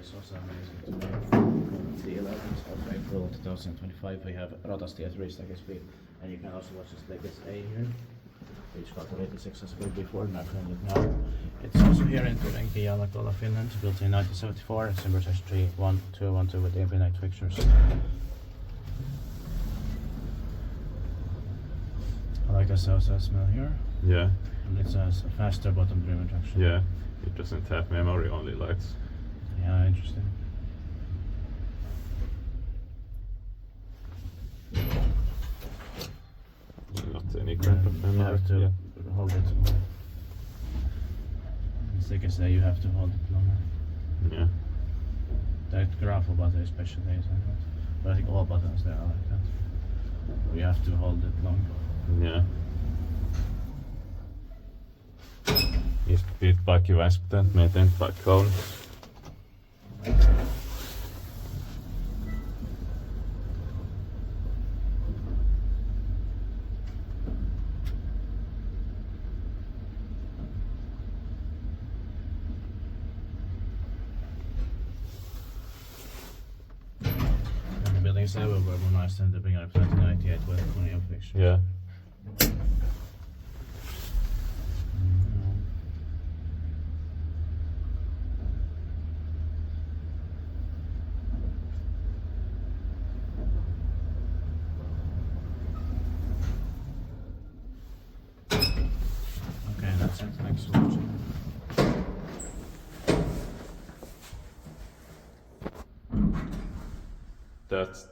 is also amazing to me. The 11th of April 2025 we have Ratastie at 3 stack speed, and you can also watch this Legacy A here, which got rated successfully before, not playing it now. It's also here in Turenki, Janakkala, Finland, built in 1974. It's in British 31212 with infinite fixtures. I like the salsa smell here. Yeah. And it has a faster bottom trim reduction. Yeah. It doesn't have memory, only lights. Yeah, interesting. Not any kind of You memory. have to hold it. It's like I say, you have to hold it longer. Yeah. That grapple button especially is like that. But I think all buttons there are like that. You have to hold it longer. Yeah. Just feedback-hyväiskutään meten paikkaan. And the buildings there were modernized in the beginning of 1998 with Kone fixtures. Yeah. Okay, that's it. Thanks for watching. That's